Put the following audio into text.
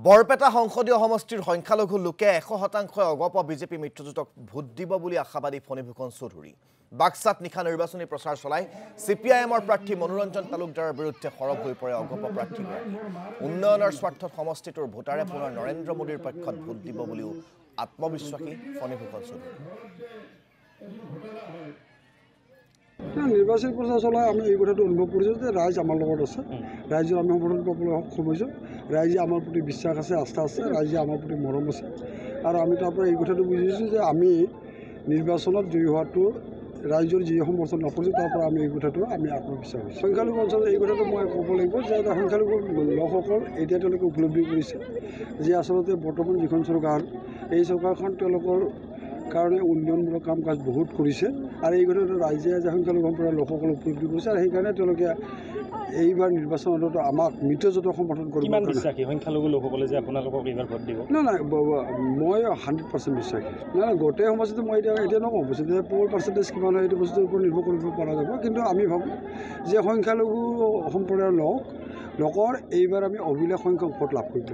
বৰপেটা সংসদীয় সমষ্টিৰ সংখ্যালঘু লোকে 100% অগপ বিজেপি মিত্ৰজোঁটক ভোট দিব বুলি আশাবাদী ফণীভূষণ চৌধুৰী। বাক্সাত নিশা নিৰ্বাচনী প্ৰচাৰ চলাই CPIMৰ প্ৰাৰ্থী মনোৰঞ্জন তালুকদাৰৰ বিৰুদ্ধে সৰব হৈ পৰে অগপ প্ৰাৰ্থীগৰাকী। উন্নয়নৰ স্বাৰ্থত সমষ্টিটোৰ ভোটাৰে পুনৰ নৰেন্দ্ৰ মোদীৰ পক্ষত ভোট দিব বুলিও আত্মবিশ্বাসী ফণীভূষণ চৌধুৰী। নিৰ্বাচনী প্ৰচাৰ চলাই আমি এই কথাটো অনুভৱ কৰিছোঁ যে ৰাইজ আমাৰ লগত আছে, ৰাইজৰ আমি সমৰ্থন পাবলৈ সক্ষম হৈছোঁ, ৰাইজে আমাৰ প্ৰতি বিশ্বাস আছে, আস্থা আছে, ৰাইজে আমাৰ প্ৰতি মৰম আছে। আৰু আমি তাৰ পৰা এই কথাটো বুজিছোঁ যে আমি নিৰ্বাচনত জয়ী হোৱাটো ৰাইজৰ যি সমৰ্থন লাভ কৰিছোঁ তাৰ পৰা আমি এই কথাটো আমি আত্মবিশ্বাস হৈছোঁ। সংখ্যালঘু অঞ্চলত এই কথাটো মই ক'ব লাগিব যে সংখ্যালঘু লোকসকল এতিয়া তেওঁলোকে উপলব্ধি কৰিছে যে আচলতে বৰ্তমান যিখন চৰকাৰ এই চৰকাৰখন তেওঁলোকৰ কাৰণে উন্নয়নমূলক কাম কাজ বহুত কৰিছে আৰু এই কথাটো ৰাইজে যে সংখ্যালঘু সম্প্ৰদায়ৰ লোকসকলে উপলব্ধি কৰিছে আৰু সেইকাৰণে তেওঁলোকে এইবাৰ নিৰ্বাচনত আমাক মিত্ৰজোঁটক সমৰ্থন কৰিব। সংখ্যালঘু লোকসকলে যে আপোনালোকক এইবাৰ ভোট দিব? নাই মই 100% বিশ্বাসী। নাই গোটেই সমষ্টিটো মই এতিয়া নকওঁ, বস্তুটো পোল পাৰ্চেণ্টেজ কিমান হয় এইটো বস্তুৰ ওপৰত নিৰ্ভৰ কৰিব পৰা যাব, কিন্তু আমি ভাবোঁ যে সংখ্যালঘু সম্প্ৰদায়ৰ লোকৰ এইবাৰ আমি অভিলেখ সংখ্যক ভোট লাভ কৰিব।